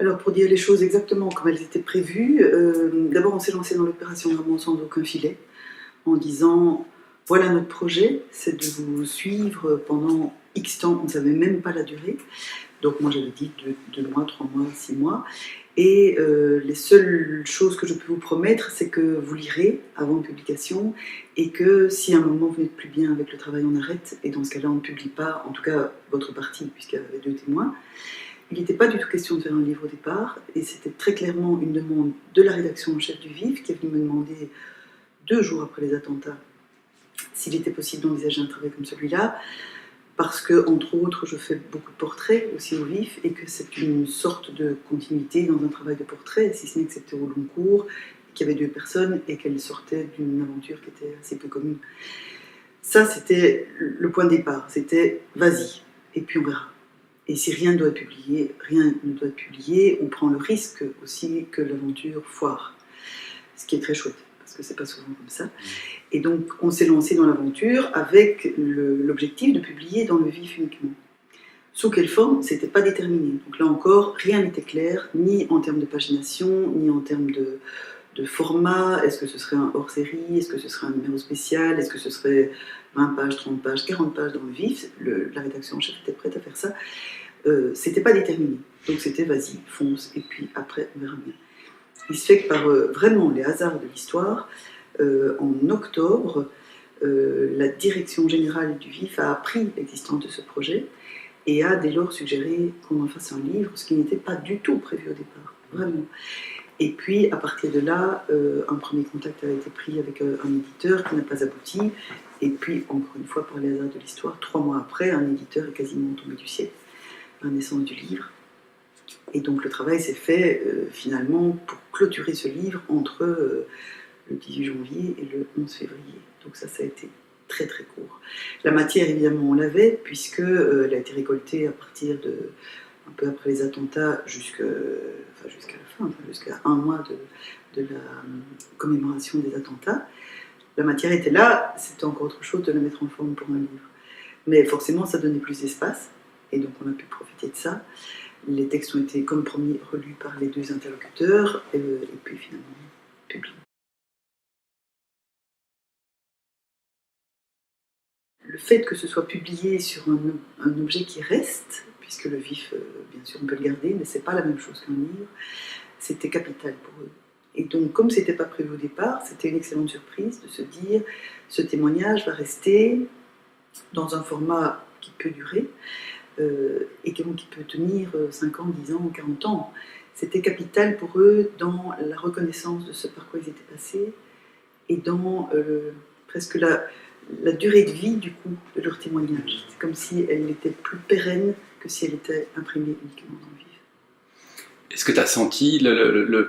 Alors pour dire les choses exactement comme elles étaient prévues, d'abord on s'est lancé dans l'opération vraiment sans aucun filet, en disant voilà notre projet, c'est de vous suivre pendant X temps, on ne savait même pas la durée. Donc moi j'avais dit 2 mois, 3 mois, 6 mois. Et les seules choses que je peux vous promettre, c'est que vous lirez avant la publication et que si à un moment vous n'êtes plus bien avec le travail, on arrête. Et dans ce cas-là, on ne publie pas, en tout cas votre partie, puisqu'il y avait 2 témoins. Il n'était pas du tout question de faire un livre au départ, et c'était très clairement une demande de la rédaction en chef du Vif qui est venue me demander 2 jours après les attentats s'il était possible d'envisager un travail comme celui-là, parce que, entre autres, je fais beaucoup de portraits aussi au Vif, et que c'est une sorte de continuité dans un travail de portrait, si ce n'est que c'était au long cours, qu'il y avait 2 personnes, et qu'elles sortaient d'une aventure qui était assez peu commune. Ça, c'était le point de départ, c'était vas-y, et puis on verra. Et si rien ne doit être publié, on prend le risque aussi que l'aventure foire. Ce qui est très chouette, parce que c'est pas souvent comme ça. Et donc, on s'est lancé dans l'aventure avec l'objectif de publier dans le Vif uniquement. Sous quelle forme, c'était pas déterminé. Donc là encore, rien n'était clair, ni en termes de pagination, ni en termes de format. Est-ce que ce serait un hors-série? Est-ce que ce serait un numéro spécial? Est-ce que ce serait 20 pages, 30 pages, 40 pages dans le Vif? La rédaction en chef était prête à faire ça. C'était pas déterminé. Donc c'était vas-y, fonce, et puis après on verra bien. Il se fait que par vraiment les hasards de l'histoire, en octobre, la direction générale du Vif a appris l'existence de ce projet et a dès lors suggéré qu'on en fasse un livre, ce qui n'était pas du tout prévu au départ, vraiment. Et puis à partir de là, un premier contact a été pris avec un éditeur qui n'a pas abouti, et puis encore une fois par les hasards de l'histoire, 3 mois après, un éditeur est quasiment tombé du ciel, la naissance du livre. Et donc le travail s'est fait finalement pour clôturer ce livre entre le 18 janvier et le 11 février. Donc ça a été très très court. La matière évidemment on l'avait puisque elle a été récoltée à partir de un peu après les attentats jusqu'à la fin, jusqu'à 1 mois de la commémoration des attentats. La matière était là, c'était encore autre chose de la mettre en forme pour un livre. Mais forcément ça donnait plus d'espace et donc on a pu profiter de ça. Les textes ont été comme promis relus par les 2 interlocuteurs et puis finalement publiés. Le fait que ce soit publié sur un objet qui reste, puisque le Vif, bien sûr, on peut le garder, mais c'est pas la même chose qu'un livre, c'était capital pour eux. Et donc, comme c'était pas prévu au départ, c'était une excellente surprise de se dire ce témoignage va rester dans un format qui peut durer et qui peut tenir 5 ans, 10 ans, 40 ans. C'était capital pour eux dans la reconnaissance de ce par quoi ils étaient passés et dans presque la durée de vie du coup de leur témoignage. C'est comme si elle était plus pérenne que si elle était imprimée uniquement dans le Vif. Est-ce que tu as senti,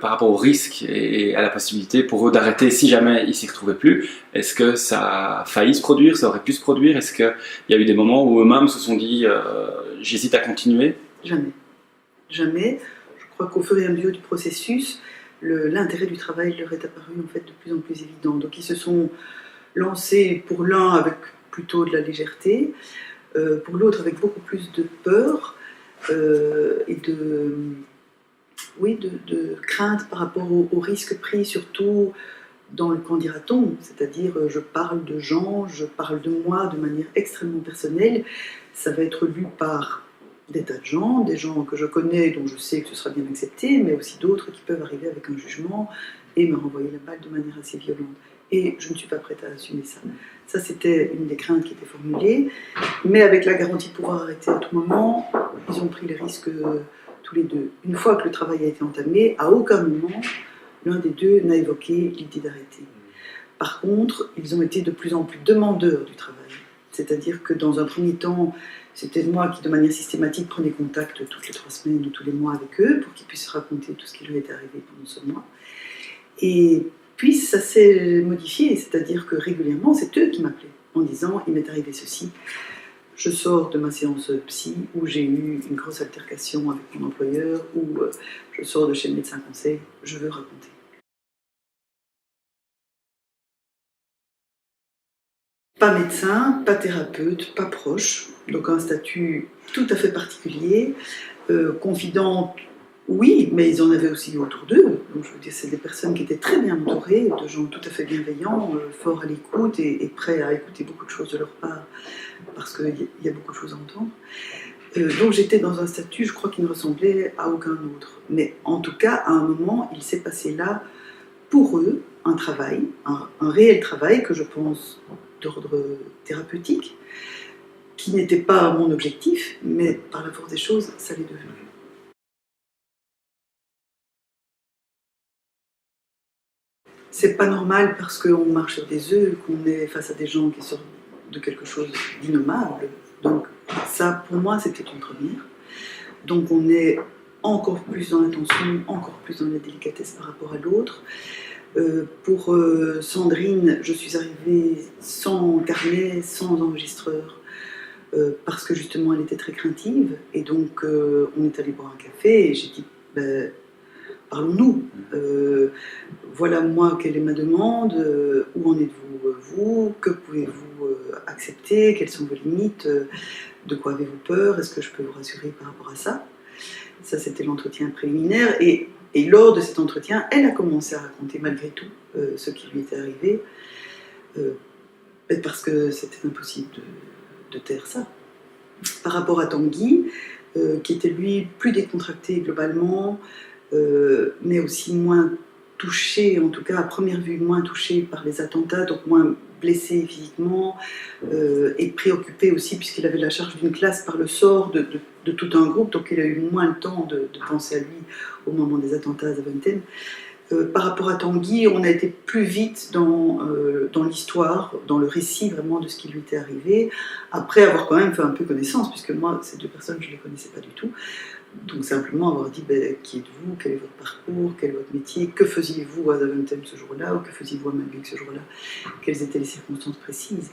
par rapport au risque et à la possibilité pour eux d'arrêter si jamais ils ne s'y retrouvaient plus, est-ce que ça a failli se produire, ça aurait pu se produire? Est-ce qu'il y a eu des moments où eux-mêmes se sont dit j'hésite à continuer? Jamais. Jamais. Je crois qu'au fur et à mesure du processus, l'intérêt du travail leur est apparu en fait de plus en plus évident. Donc ils se sont lancés pour l'un avec plutôt de la légèreté, pour l'autre avec beaucoup plus de peur et de crainte par rapport aux risques pris, surtout dans le qu'en dira-t-on, c'est-à-dire je parle de gens, je parle de moi de manière extrêmement personnelle, ça va être lu par des tas de gens, des gens que je connais, dont je sais que ce sera bien accepté, mais aussi d'autres qui peuvent arriver avec un jugement et me renvoyer la balle de manière assez violente. Et je ne suis pas prête à assumer ça. Ça, c'était une des craintes qui était formulée, mais avec la garantie de pouvoir arrêter à tout moment, ils ont pris les risques tous les 2. Une fois que le travail a été entamé, à aucun moment, l'un des 2 n'a évoqué l'idée d'arrêter. Par contre, ils ont été de plus en plus demandeurs du travail. C'est-à-dire que dans un premier temps, c'était moi qui, de manière systématique, prenais contact toutes les 3 semaines ou tous les mois avec eux pour qu'ils puissent raconter tout ce qui leur était arrivé pendant ce mois. Et puis ça s'est modifié, c'est-à-dire que régulièrement, c'est eux qui m'appelaient en disant « il m'est arrivé ceci ». Je sors de ma séance psy où j'ai eu une grosse altercation avec mon employeur, ou je sors de chez le médecin conseil, je veux raconter. Pas médecin, pas thérapeute, pas proche, donc un statut tout à fait particulier, confidente Oui, mais ils en avaient aussi autour d'eux. Donc, je veux dire, c'est des personnes qui étaient très bien entourées, de gens tout à fait bienveillants, forts à l'écoute et prêts à écouter beaucoup de choses de leur part, parce qu'il y a beaucoup de choses à entendre. Donc j'étais dans un statut, je crois, qui ne ressemblait à aucun autre. Mais en tout cas, à un moment, il s'est passé là, pour eux, un travail, un réel travail que je pense d'ordre thérapeutique, qui n'était pas mon objectif, mais par la force des choses, ça l'est devenu. C'est pas normal parce qu'on marche sur des œufs, qu'on est face à des gens qui sortent de quelque chose d'innommable. Donc ça, pour moi, c'était une première. Donc on est encore plus dans l'attention, encore plus dans la délicatesse par rapport à l'autre. Pour Sandrine, je suis arrivée sans carnet, sans enregistreur, parce que justement elle était très craintive. Et donc on est allé boire un café et j'ai dit, ben, parlons-nous. Voilà moi, quelle est ma demande, où en êtes-vous vous, que pouvez-vous accepter, quelles sont vos limites, de quoi avez-vous peur, est-ce que je peux vous rassurer par rapport à ça. Ça, c'était l'entretien préliminaire. Et lors de cet entretien, elle a commencé à raconter malgré tout ce qui lui était arrivé, parce que c'était impossible de taire ça. Par rapport à Tanguy, qui était lui plus décontracté globalement, mais aussi moins touché, en tout cas à première vue, moins touché par les attentats, donc moins blessé physiquement, et préoccupé aussi, puisqu'il avait la charge d'une classe par le sort de tout un groupe, donc il a eu moins le temps de penser à lui au moment des attentats à Zaventem. Par rapport à Tanguy, on a été plus vite dans l'histoire, dans le récit vraiment de ce qui lui était arrivé, après avoir quand même fait un peu connaissance, puisque moi, ces deux personnes, je ne les connaissais pas du tout. Donc simplement avoir dit, ben, qui êtes-vous, quel est votre parcours, quel est votre métier, que faisiez-vous à Zaventem ce jour-là, ou que faisiez-vous à Malbec ce jour-là, quelles étaient les circonstances précises.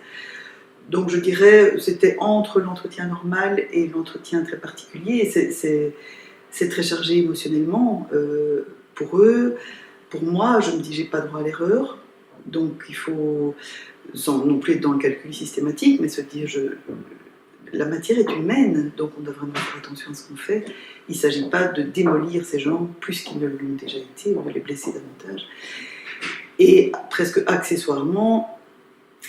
Donc je dirais, c'était entre l'entretien normal et l'entretien très particulier, c'est très chargé émotionnellement pour eux. Pour moi, je me dis, j'ai pas droit à l'erreur, donc il faut, sans non plus être dans le calcul systématique, mais se dire, la matière est humaine, donc on doit vraiment faire attention à ce qu'on fait. Il ne s'agit pas de démolir ces gens plus qu'ils ne l'ont déjà été, ou de les blesser davantage. Et presque accessoirement,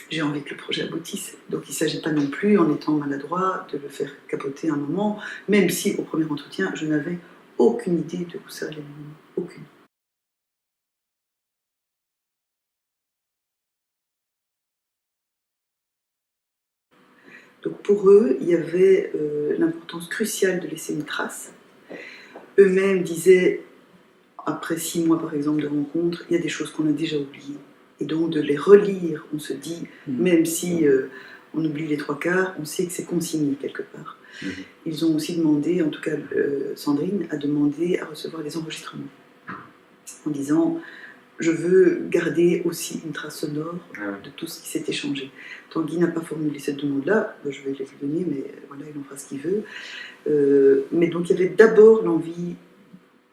j'ai envie que le projet aboutisse. Donc il ne s'agit pas non plus, en étant maladroit, de le faire capoter un moment, même si au premier entretien, je n'avais aucune idée de où ça allait mener. Aucune. Donc pour eux, il y avait l'importance cruciale de laisser une trace. Eux-mêmes disaient, après 6 mois par exemple de rencontre, il y a des choses qu'on a déjà oubliées. Et donc de les relire, on se dit, même si on oublie les 3/4, on sait que c'est consigné quelque part. Ils ont aussi demandé, en tout cas Sandrine a demandé à recevoir les enregistrements, en disant, je veux garder aussi une trace sonore de tout ce qui s'est échangé. Tanguy n'a pas formulé cette demande-là, je vais les lui donner, mais voilà, il en fera ce qu'il veut. Mais donc il y avait d'abord l'envie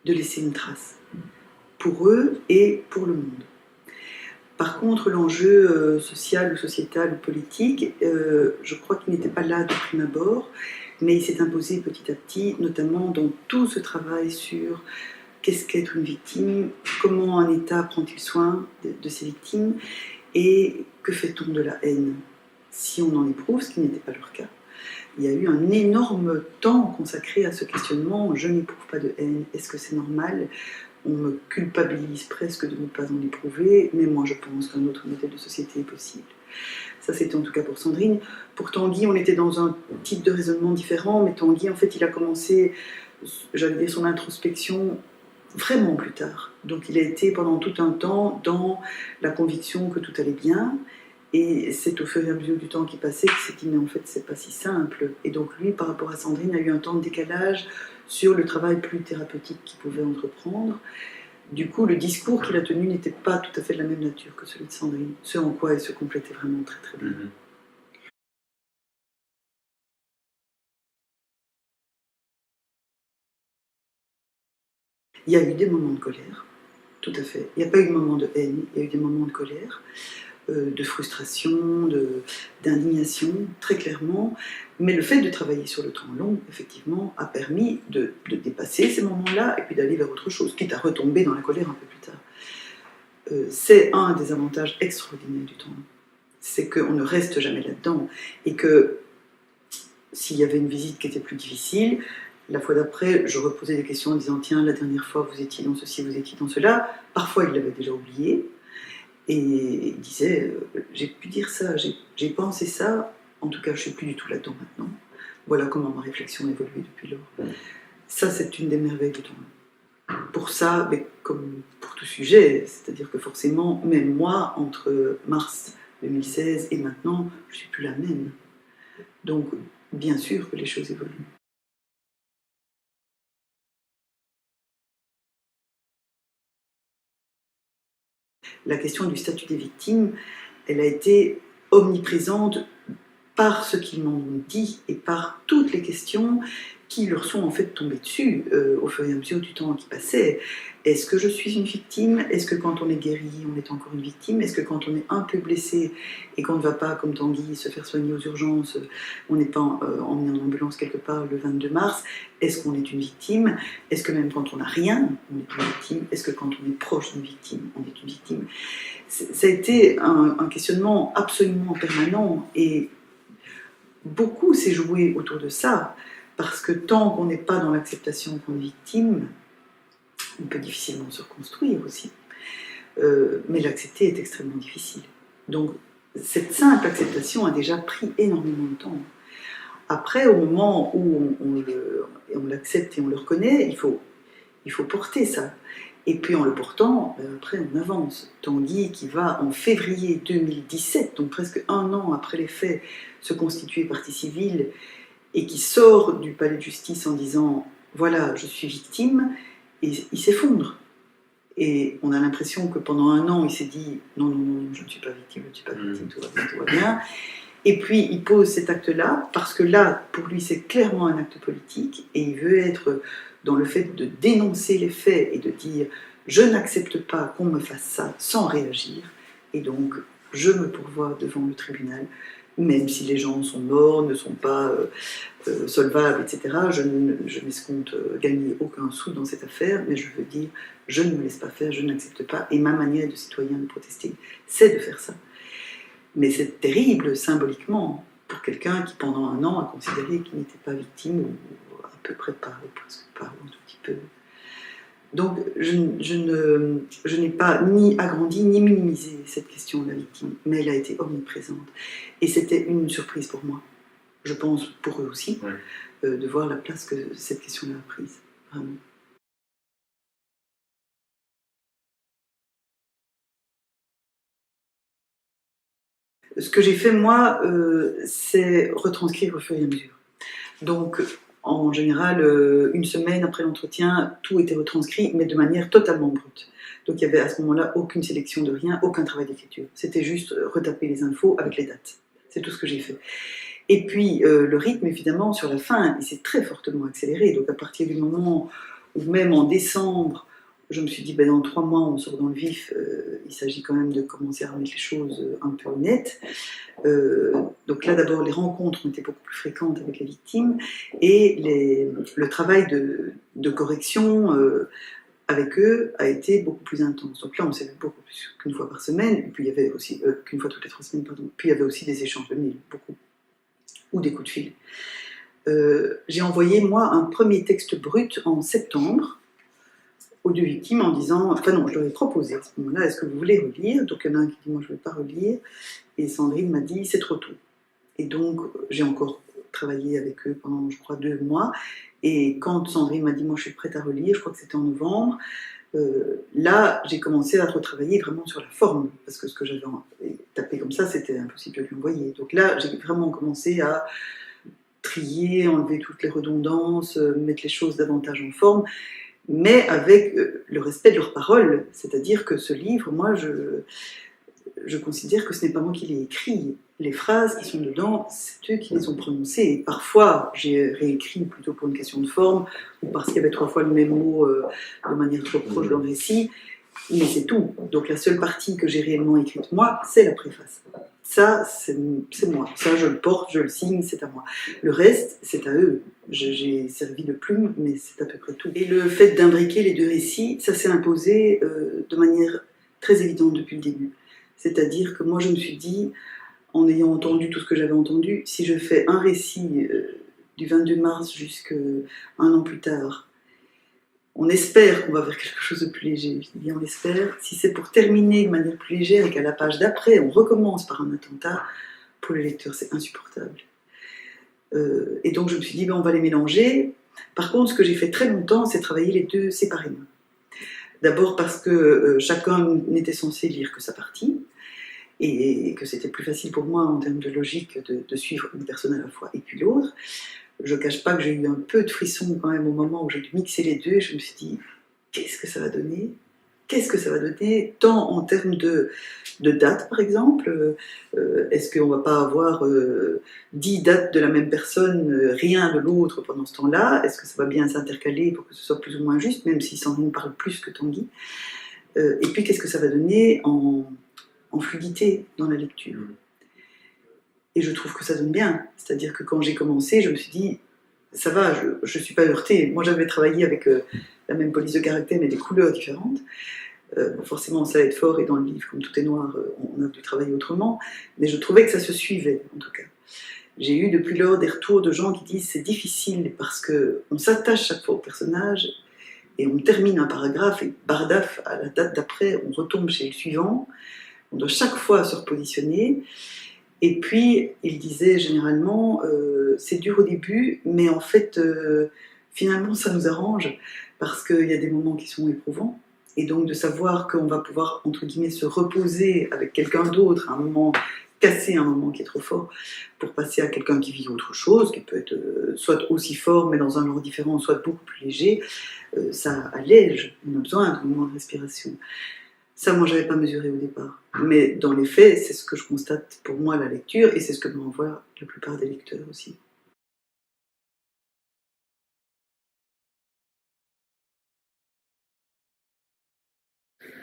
de laisser une trace, pour eux et pour le monde. Par contre, l'enjeu social ou sociétal ou politique, je crois qu'il n'était pas là de prime abord, mais il s'est imposé petit à petit, notamment dans tout ce travail sur qu'est-ce qu'être une victime, comment un État prend-il soin de ses victimes, et que fait-on de la haine si on en éprouve, ce qui n'était pas leur cas. Il y a eu un énorme temps consacré à ce questionnement, je n'éprouve pas de haine, est-ce que c'est normal ? On me culpabilise presque de ne pas en éprouver, mais moi je pense qu'un autre modèle de société est possible. Ça c'était en tout cas pour Sandrine. Pour Tanguy, on était dans un type de raisonnement différent, mais Tanguy en fait il a commencé, j'allais dire, son introspection vraiment plus tard. Donc il a été pendant tout un temps dans la conviction que tout allait bien, et c'est au fur et à mesure du temps qui passait qu'il s'est dit mais en fait c'est pas si simple. Et donc lui par rapport à Sandrine a eu un temps de décalage sur le travail plus thérapeutique qu'il pouvait entreprendre. Du coup le discours qu'il a tenu n'était pas tout à fait de la même nature que celui de Sandrine, ce en quoi il se complétait vraiment très très bien. Il y a eu des moments de colère, tout à fait. Il n'y a pas eu de moments de haine, il y a eu des moments de colère. de frustration, d'indignation, très clairement. Mais le fait de travailler sur le temps long, effectivement, a permis de dépasser ces moments-là et puis d'aller vers autre chose, quitte à retomber dans la colère un peu plus tard. C'est un des avantages extraordinaires du temps long. C'est qu'on ne reste jamais là-dedans. Et que s'il y avait une visite qui était plus difficile, la fois d'après, je reposais des questions en disant « Tiens, la dernière fois, vous étiez dans ceci, vous étiez dans cela ». Parfois, il l'avait déjà oublié. Et il disait « J'ai pu dire ça, j'ai pensé ça, en tout cas, je ne suis plus du tout là-dedans maintenant. Voilà comment ma réflexion a évolué depuis lors. » Ça, c'est une des merveilles du temps long. Pour ça, mais comme pour tout sujet, c'est-à-dire que forcément, même moi, entre mars 2016 et maintenant, je ne suis plus la même. Donc, bien sûr que les choses évoluent. La question du statut des victimes, elle a été omniprésente par ce qu'ils m'ont dit et par toutes les questions qui leur sont en fait tombées dessus au fur et à mesure du temps qui passait. Est-ce que je suis une victime? Est-ce que quand on est guéri, on est encore une victime? Est-ce que quand on est un peu blessé et qu'on ne va pas, comme Tanguy, se faire soigner aux urgences, on n'est pas emmené en ambulance quelque part le 22 mars, est-ce qu'on est une victime? Est-ce que même quand on n'a rien, on est une victime? Est-ce que quand on est proche d'une victime, on est une victime? Ça a été un questionnement absolument permanent et beaucoup s'est joué autour de ça. Parce que tant qu'on n'est pas dans l'acceptation qu'on est victime, on peut difficilement se reconstruire aussi. Mais l'accepter est extrêmement difficile. Donc, cette simple acceptation a déjà pris énormément de temps. Après, au moment où on l'accepte et on le reconnaît, il faut porter ça. Et puis en le portant, après on avance. Tanguy qui va en février 2017, donc presque un an après les faits, se constituer partie civile, et qui sort du palais de justice en disant « voilà, je suis victime », et il s'effondre. Et on a l'impression que pendant un an, il s'est dit « non, non, non, je ne suis pas victime, je ne suis pas victime, tout va bien ». Et puis il pose cet acte-là, parce que là, pour lui, c'est clairement un acte politique, et il veut être dans le fait de dénoncer les faits et de dire « je n'accepte pas qu'on me fasse ça sans réagir », et donc je me pourvois devant le tribunal, même si les gens sont morts, ne sont pas solvables, etc. Je n'escompte gagner aucun sou dans cette affaire, mais je veux dire, je ne me laisse pas faire, je n'accepte pas, et ma manière de citoyen de protester, c'est de faire ça. Mais c'est terrible, symboliquement, pour quelqu'un qui, pendant un an, a considéré qu'il n'était pas victime, ou à peu près pas, ou presque pas, ou un tout petit peu. Donc, je n'ai pas ni agrandi ni minimisé cette question de la victime, mais elle a été omniprésente. Et c'était une surprise pour moi, je pense pour eux aussi, de voir la place que cette question-là a prise, vraiment. Ce que j'ai fait, moi, c'est retranscrire au fur et à mesure. Donc, en général, une semaine après l'entretien, tout était retranscrit, mais de manière totalement brute. Donc il n'y avait à ce moment-là aucune sélection de rien, aucun travail d'écriture. C'était juste retaper les infos avec les dates. C'est tout ce que j'ai fait. Et puis le rythme, évidemment, sur la fin, il s'est très fortement accéléré. Donc à partir du moment où, même en décembre, je me suis dit, ben, dans 3 mois, on sort dans le vif, il s'agit quand même de commencer à remettre les choses un peu nettes. Donc là, d'abord, les rencontres ont été beaucoup plus fréquentes avec les victimes et le travail de correction avec eux a été beaucoup plus intense. Donc là, on s'est vu beaucoup plus qu'une fois par semaine, et puis il y avait aussi, qu'une fois toutes les 3 semaines, pardon. Puis il y avait aussi des échanges de mails, beaucoup, ou des coups de fil. J'ai envoyé, moi, un premier texte brut en septembre, aux 2 victimes en disant, enfin non, je leur ai proposé à ce moment-là, est-ce que vous voulez relire? Donc il y en a un qui dit, moi je ne vais pas relire, et Sandrine m'a dit, c'est trop tôt. Et donc j'ai encore travaillé avec eux pendant, je crois, 2 mois, et quand Sandrine m'a dit, moi je suis prête à relire, je crois que c'était en novembre, là j'ai commencé à retravailler vraiment sur la forme, parce que ce que j'avais tapé comme ça, c'était impossible de lui envoyer. Donc là j'ai vraiment commencé à trier, enlever toutes les redondances, mettre les choses davantage en forme, mais avec le respect de leurs paroles. C'est-à-dire que ce livre, moi, je considère que ce n'est pas moi qui l'ai écrit. Les phrases qui sont dedans, c'est eux qui les ont prononcées. Et parfois, j'ai réécrit plutôt pour une question de forme, ou parce qu'il y avait 3 fois le même mot de manière trop proche dans le récit. Mais c'est tout. Donc la seule partie que j'ai réellement écrite moi, c'est la préface. Ça, c'est moi. Ça, je le porte, je le signe, c'est à moi. Le reste, c'est à eux. J'ai servi de plume, mais c'est à peu près tout. Et le fait d'imbriquer les deux récits, ça s'est imposé de manière très évidente depuis le début. C'est-à-dire que moi, je me suis dit, en ayant entendu tout ce que j'avais entendu, si je fais un récit du 22 mars jusqu'à un an plus tard, on espère qu'on va vers quelque chose de plus léger. Je dis bien on espère. Si c'est pour terminer de manière plus légère et qu'à la page d'après, on recommence par un attentat, pour le lecteur, c'est insupportable. Et donc je me suis dit, ben, on va les mélanger. Par contre, ce que j'ai fait très longtemps, c'est travailler les deux séparément. D'abord parce que chacun n'était censé lire que sa partie, et que c'était plus facile pour moi en termes de logique de suivre une personne à la fois et puis l'autre. Je ne cache pas que j'ai eu un peu de frisson quand même au moment où j'ai dû mixer les deux, et je me suis dit, qu'est-ce que ça va donner ? Qu'est-ce que ça va donner, tant en termes de dates, par exemple, est-ce qu'on ne va pas avoir 10 dates de la même personne, rien de l'autre pendant ce temps-là ? Est-ce que ça va bien s'intercaler pour que ce soit plus ou moins juste, même si Sandrine parle plus que Tanguy ? Et puis, qu'est-ce que ça va donner en fluidité dans la lecture ? Et je trouve que ça donne bien. C'est-à-dire que quand j'ai commencé, je me suis dit, ça va, je ne suis pas heurtée. Moi, j'avais travaillé avec la même police de caractère, mais des couleurs différentes. Forcément, ça aide fort, et dans le livre, comme tout est noir, on a dû travailler autrement. Mais je trouvais que ça se suivait, en tout cas. J'ai eu depuis lors des retours de gens qui disent c'est difficile parce qu'on s'attache chaque fois au personnage et on termine un paragraphe et bardaf, à la date d'après, on retombe chez le suivant. On doit chaque fois se repositionner. Et puis, il disait généralement, c'est dur au début, mais en fait, finalement, ça nous arrange, parce qu'il y a des moments qui sont éprouvants, et donc de savoir qu'on va pouvoir, entre guillemets, se reposer avec quelqu'un d'autre, à un moment casser un moment qui est trop fort, pour passer à quelqu'un qui vit autre chose, qui peut être soit aussi fort, mais dans un genre différent, soit beaucoup plus léger, ça allège, on a besoin d'un moment de respiration. Ça, moi, je n'avais pas mesuré au départ. Mais dans les faits, c'est ce que je constate pour moi à la lecture, et c'est ce que m'envoient la plupart des lecteurs aussi.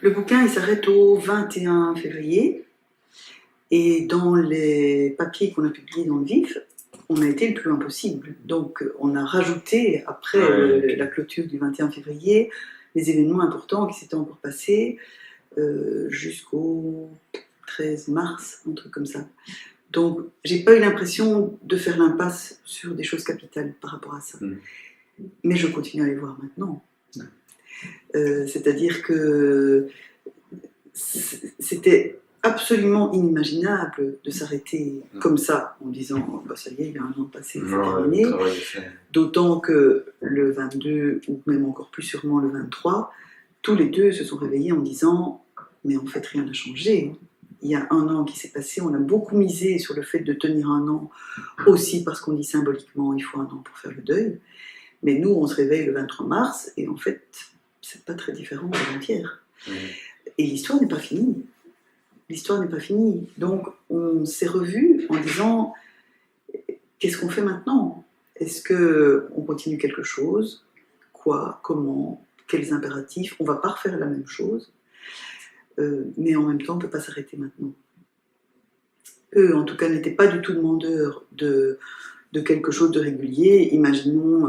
Le bouquin, il s'arrête au 21 février, et dans les papiers qu'on a publiés dans le Vif, on a été le plus loin possible. Donc, on a rajouté, après la clôture du 21 février, les événements importants qui s'étaient encore passés, jusqu'au 13 mars, un truc comme ça. Donc, j'ai pas eu l'impression de faire l'impasse sur des choses capitales par rapport à ça. Mais je continue à les voir maintenant. C'est-à-dire que c'était absolument inimaginable de s'arrêter comme ça, en disant bah, ça y est, il y a un an passé, c'est terminé. D'autant que le 22, ou même encore plus sûrement le 23, tous les deux se sont réveillés en disant mais en fait, rien n'a changé. Il y a un an qui s'est passé, on a beaucoup misé sur le fait de tenir un an, aussi parce qu'on dit symboliquement, il faut un an pour faire le deuil. Mais nous, on se réveille le 23 mars, et en fait, c'est pas très différent d'avant-hier. Et l'histoire n'est pas finie. L'histoire n'est pas finie. Donc, on s'est revus en disant, qu'est-ce qu'on fait maintenant ? Est-ce qu'on continue quelque chose ? Quoi ? Comment ? Quels impératifs ? On ne va pas refaire la même chose. Mais en même temps, on ne peut pas s'arrêter maintenant. Eux, en tout cas, n'étaient pas du tout demandeurs de quelque chose de régulier. Imaginons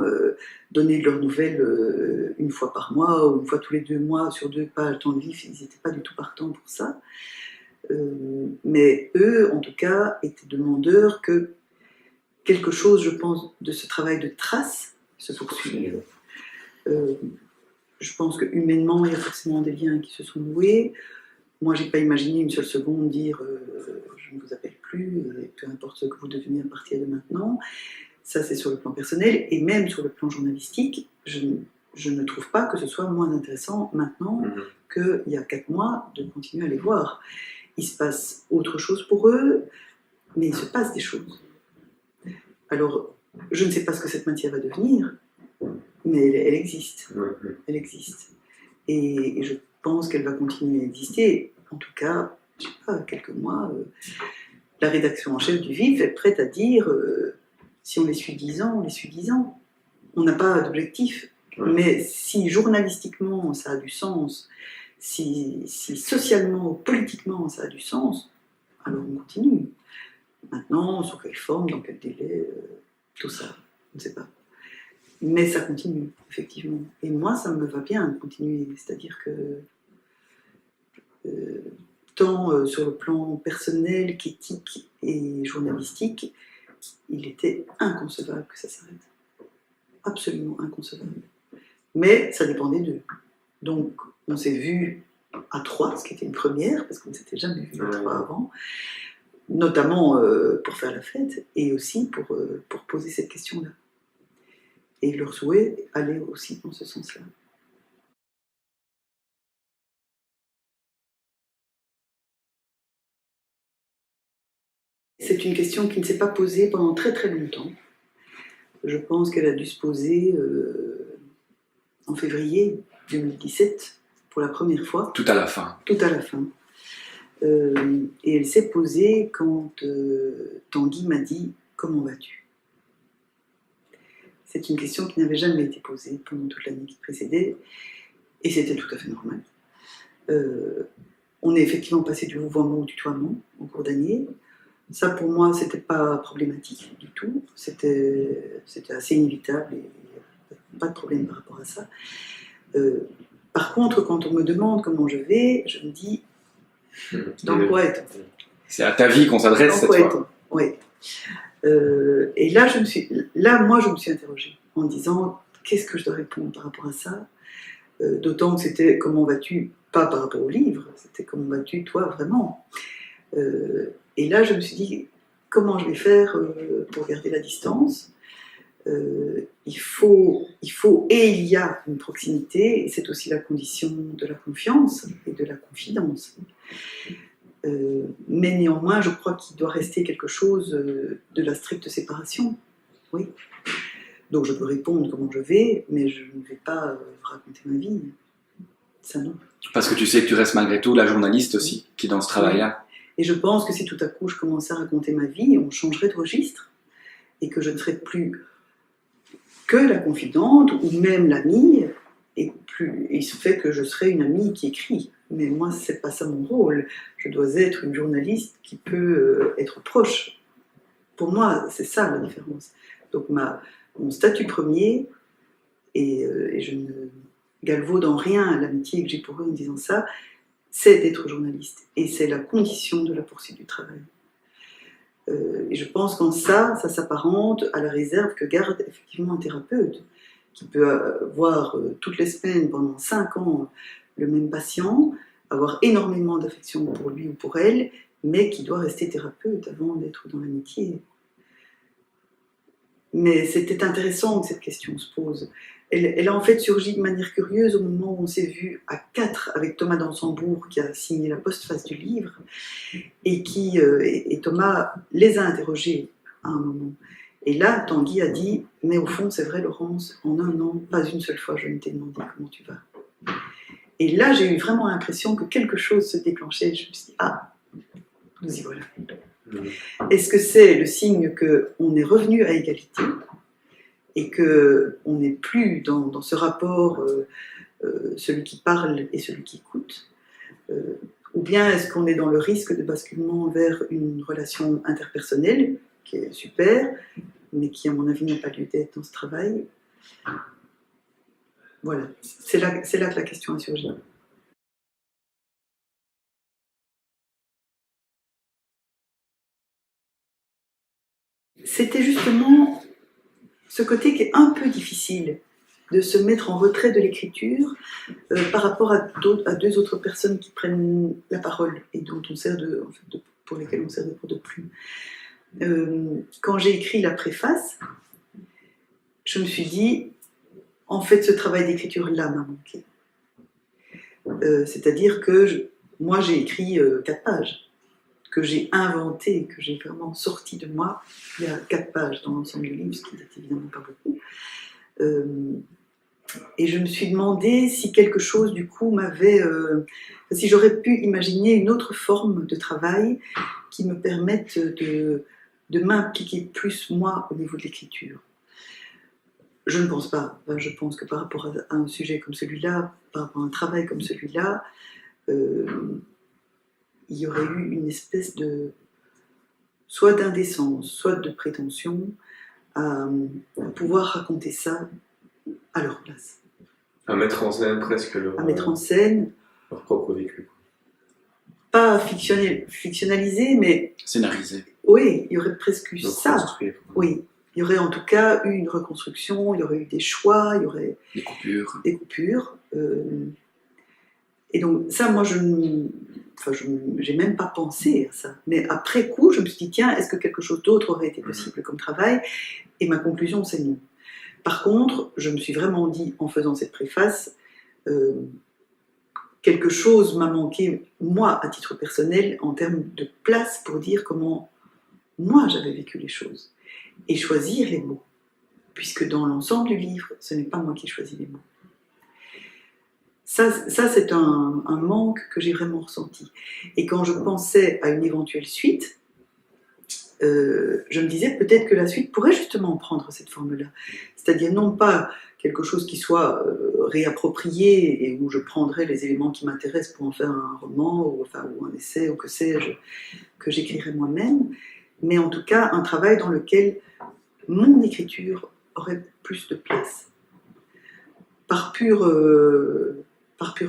donner de leurs nouvelles une fois par mois ou une fois tous les 2 mois sur 2 pages dans le Vif. Ils n'étaient pas du tout partants pour ça. Mais eux, en tout cas, étaient demandeurs que quelque chose, je pense, de ce travail de trace se poursuive. Je pense que humainement, il y a forcément des liens qui se sont noués. Moi, je n'ai pas imaginé une seule seconde dire je ne vous appelle plus, peu importe ce que vous devenez à partir de maintenant. Ça, c'est sur le plan personnel. Et même sur le plan journalistique, je ne trouve pas que ce soit moins intéressant maintenant qu'il y a 4 mois de continuer à les voir. Il se passe autre chose pour eux, mais il se passe des choses. Alors, je ne sais pas ce que cette matière va devenir, mais elle existe. Elle existe. Et je pense qu'elle va continuer à exister. En tout cas, je ne sais pas, quelques mois, la rédaction en chef du Vif est prête à dire si on les suit 10 ans, on les suit 10 ans. On n'a pas d'objectif. Mais si journalistiquement ça a du sens, si socialement ou politiquement ça a du sens, alors on continue. Maintenant, sous quelle forme, dans quel délai, tout ça, on ne sait pas. Mais ça continue, effectivement. Et moi, ça me va bien de continuer. C'est-à-dire que, tant sur le plan personnel qu'éthique et journalistique, il était inconcevable que ça s'arrête. Absolument inconcevable. Mais ça dépendait d'eux. Donc, on s'est vus à 3, ce qui était une première, parce qu'on ne s'était jamais vus à 3 avant, notamment pour faire la fête, et aussi pour poser cette question-là. Et leur souhait allait aussi dans ce sens-là. C'est une question qui ne s'est pas posée pendant très très longtemps. Je pense qu'elle a dû se poser en février 2017, pour la première fois. Tout à la fin. Tout à la fin. Et elle s'est posée quand Tanguy m'a dit « Comment vas-tu ?» C'est une question qui n'avait jamais été posée pendant toute l'année qui précédait, et c'était tout à fait normal. On est effectivement passé du vouvoiement au tutoiement en cours d'année. Ça, pour moi, c'était pas problématique du tout. C'était assez inévitable et pas de problème par rapport à ça. Par contre, quand on me demande comment je vais, je me dis dans quoi est-on ? C'est à ta vie qu'on s'adresse cette fois. Oui. Et là, moi, je me suis interrogée en disant qu'est-ce que je dois répondre par rapport à ça ? D'autant que c'était comment vas-tu, pas par rapport au livre, c'était comment vas-tu toi vraiment. Et là, je me suis dit, comment je vais faire pour garder la distance ? Il faut, et il y a une proximité, et c'est aussi la condition de la confiance et de la confidence. Mais néanmoins, je crois qu'il doit rester quelque chose de la stricte séparation. Oui. Donc je peux répondre comment je vais, mais je ne vais pas raconter ma vie. Ça non. Parce que tu sais que tu restes malgré tout la journaliste aussi, qui est dans ce travail-là. Et je pense que si tout à coup je commençais à raconter ma vie, on changerait de registre, et que je ne serais plus que la confidente, ou même l'amie, et il se fait que je serais une amie qui écrit. Mais moi, c'est pas ça mon rôle. Je dois être une journaliste qui peut être proche. Pour moi, c'est ça la différence. Donc mon statut premier, et je ne galvaude en rien l'amitié que j'ai pour eux en disant ça, c'est d'être journaliste. Et c'est la condition de la poursuite du travail. Et je pense qu'en ça s'apparente à la réserve que garde effectivement un thérapeute, qui peut voir toutes les semaines, pendant 5 ans, le même patient, avoir énormément d'affection pour lui ou pour elle, mais qui doit rester thérapeute avant d'être dans l'amitié. Mais c'était intéressant que cette question se pose. Elle a en fait surgi de manière curieuse au moment où on s'est vu à 4 avec Thomas Dansembourg, qui a signé la postface du livre, et Thomas les a interrogés à un moment. Et là, Tanguy a dit « Mais au fond, c'est vrai, Laurence, en 1 an, pas une seule fois je ne t'ai demandé comment tu vas. » Et là, j'ai eu vraiment l'impression que quelque chose se déclenchait. Je me suis dit « Ah, nous y voilà. » Est-ce que c'est le signe qu'on est revenu à égalité et qu'on n'est plus dans ce rapport, celui qui parle et celui qui écoute, ou bien est-ce qu'on est dans le risque de basculement vers une relation interpersonnelle qui est super, mais qui, à mon avis, n'a pas lieu d'être dans ce travail. Voilà, c'est là que la question a surgi. C'était justement ce côté qui est un peu difficile, de se mettre en retrait de l'écriture par rapport à 2 autres personnes qui prennent la parole et dont on sert pour lesquelles on sert de plume. Quand j'ai écrit la préface, je me suis dit, en fait, ce travail d'écriture-là m'a manqué. C'est-à-dire que moi, j'ai écrit 4 pages, que j'ai inventé, que j'ai vraiment sorti de moi. Il y a 4 pages dans l'ensemble du livre, ce qui n'est évidemment pas beaucoup. Et je me suis demandé si quelque chose, du coup, si j'aurais pu imaginer une autre forme de travail qui me permette de m'impliquer plus, moi, au niveau de l'écriture. je ne pense pas. Enfin, je pense que par rapport à un sujet comme celui-là, par rapport à un travail comme celui-là, il y aurait eu une espèce de soit d'indécence, soit de prétention à pouvoir raconter ça à leur place. À mettre en scène presque à mettre en scène leur propre vécu. Pas fictionnalisé, mais Scénarisé. oui, il y aurait presque eu ça. Construire. Oui, il y aurait en tout cas eu une reconstruction, il y aurait eu des choix, il y aurait des coupures. Et donc ça, moi, je n'ai même pas pensé à ça. Mais après coup, je me suis dit, tiens, est-ce que quelque chose d'autre aurait été possible comme travail? Et ma conclusion, c'est non. Par contre, je me suis vraiment dit, en faisant cette préface, quelque chose m'a manqué, moi, à titre personnel, en termes de place pour dire comment moi j'avais vécu les choses. Et choisir les mots. Puisque dans l'ensemble du livre, ce n'est pas moi qui choisis les mots. Ça c'est un manque que j'ai vraiment ressenti. Et quand je pensais à une éventuelle suite, je me disais peut-être que la suite pourrait justement prendre cette forme-là. C'est-à-dire non pas quelque chose qui soit réapproprié et où je prendrais les éléments qui m'intéressent pour en faire un roman ou un essai ou que sais-je, que j'écrirais moi-même, mais en tout cas un travail dans lequel mon écriture aurait plus de place. Par pur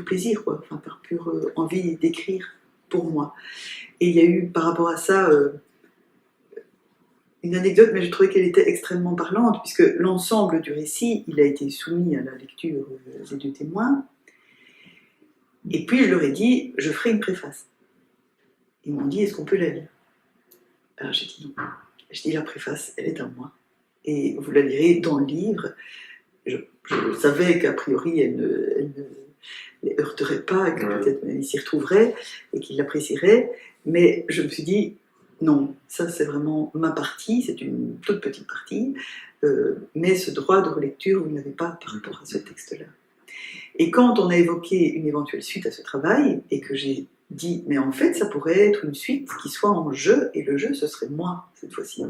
plaisir, quoi. Enfin, par pure envie d'écrire pour moi. Et il y a eu par rapport à ça une anecdote, mais je trouvais qu'elle était extrêmement parlante, puisque l'ensemble du récit, il a été soumis à la lecture des deux témoins, et puis je leur ai dit, je ferai une préface. Ils m'ont dit, est-ce qu'on peut la lire? Alors j'ai dit non. Je dis, la préface, elle est à moi, et vous la lirez dans le livre. Je savais qu'a priori, elle ne les heurterait pas, et que peut-être ils s'y retrouveraient, et qu'ils l'apprécieraient, mais je me suis dit, non, ça c'est vraiment ma partie, c'est une toute petite partie, mais ce droit de relecture, vous ne l'avez pas par rapport à ce texte-là. Et quand on a évoqué une éventuelle suite à ce travail, et que j'ai dit, mais en fait, ça pourrait être une suite qui soit en jeu, et le jeu, ce serait moi, cette fois-ci.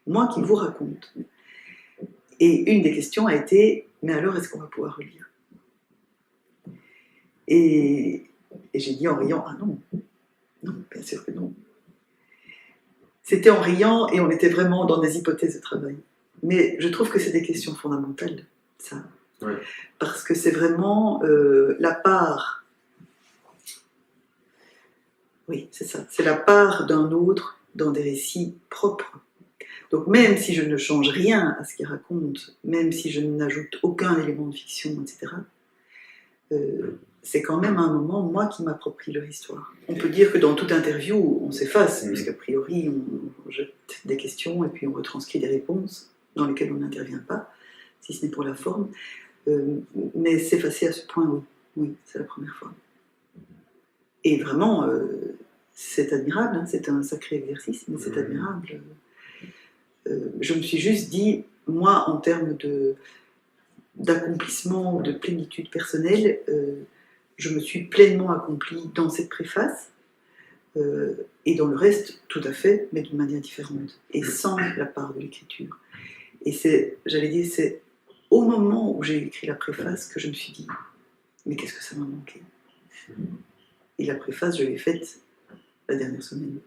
Moi qui vous raconte. Et une des questions a été, mais alors, est-ce qu'on va pouvoir relire? Et j'ai dit en riant, ah non, non, bien sûr que non. C'était en riant et on était vraiment dans des hypothèses de travail. Mais je trouve que c'est des questions fondamentales, ça. Oui. Parce que c'est vraiment la part... Oui, c'est ça. C'est la part d'un autre dans des récits propres. Donc même si je ne change rien à ce qu'il raconte, même si je n'ajoute aucun élément de fiction, etc., c'est quand même à un moment, moi, qui m'approprie leur histoire. On peut dire que dans toute interview, on s'efface, puisqu'a priori, on jette des questions et puis on retranscrit des réponses dans lesquelles on n'intervient pas, si ce n'est pour la forme. Mais s'effacer à ce point, oui. Oui, c'est la première fois. Et vraiment, c'est admirable, hein, c'est un sacré exercice, mais c'est admirable. Je me suis juste dit, moi, en termes d'accomplissement, de plénitude personnelle, je me suis pleinement accomplie dans cette préface, et dans le reste, tout à fait, mais d'une manière différente, et sans la part de l'écriture. Et j'allais dire, c'est au moment où j'ai écrit la préface que je me suis dit, mais qu'est-ce que ça m'a manqué? Et la préface, je l'ai faite la dernière semaine,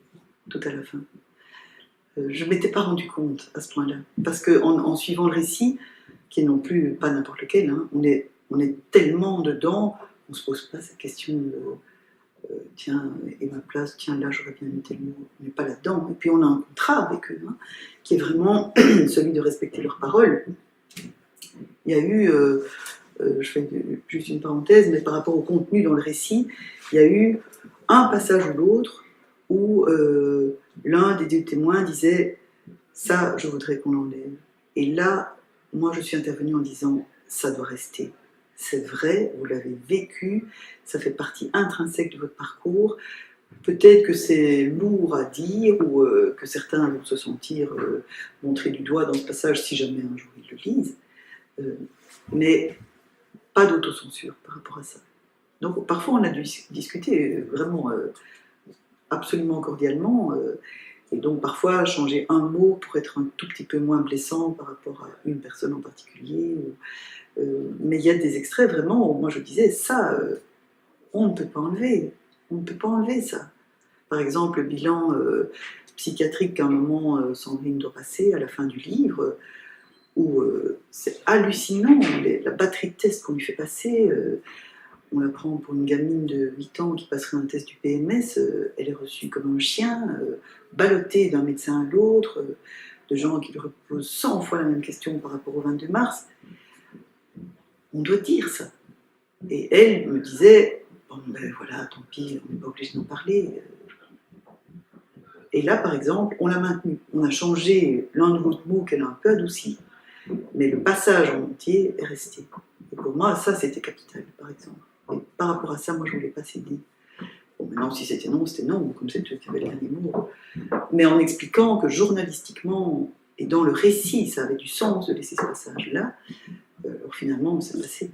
tout à la fin. Je ne m'étais pas rendu compte à ce point-là, parce qu'en suivant le récit, qui est non plus pas n'importe lequel, hein, on est tellement dedans, on ne se pose pas cette question tiens, et ma place, tiens, là j'aurais bien mis tel mot, on n'est pas là-dedans. Et puis on a un contrat avec eux, hein, qui est vraiment celui de respecter leurs paroles. Il y a eu, je fais juste une parenthèse, mais par rapport au contenu dans le récit, il y a eu un passage ou l'autre où l'un des deux témoins disait « ça, je voudrais qu'on l'enlève ». Et là, moi je suis intervenue en disant « ça doit rester ». C'est vrai, vous l'avez vécu, ça fait partie intrinsèque de votre parcours. Peut-être que c'est lourd à dire ou que certains vont se sentir montrés du doigt dans ce passage si jamais un jour ils le lisent. Mais pas d'autocensure par rapport à ça. Donc parfois on a dû discuter vraiment absolument cordialement Et donc parfois changer un mot pour être un tout petit peu moins blessant par rapport à une personne en particulier. Mais il y a des extraits vraiment où moi je disais ça, on ne peut pas enlever. On ne peut pas enlever ça. Par exemple, le bilan psychiatrique qu'à un moment Sandrine doit passer à la fin du livre, où c'est hallucinant, la batterie de tests qu'on lui fait passer. On la prend pour une gamine de 8 ans qui passerait un test du PMS, elle est reçue comme un chien, ballottée d'un médecin à l'autre, de gens qui lui reposent 100 fois la même question par rapport au 22 mars. On doit dire ça. Et elle me disait, bon ben voilà, tant pis, on n'est pas obligé d'en parler. Et là, par exemple, on l'a maintenu. On a changé l'un ou l'autre mot qu'elle a un peu adouci, mais le passage en entier est resté. Et pour moi, ça, c'était capital, par exemple. Et par rapport à ça, moi, je ne voulais pas céder. Bon, maintenant, si c'était non, comme c'est tu avais le dernier mot. Mais en expliquant que journalistiquement, et dans le récit, ça avait du sens de laisser ce passage-là, alors finalement, on s'est passé.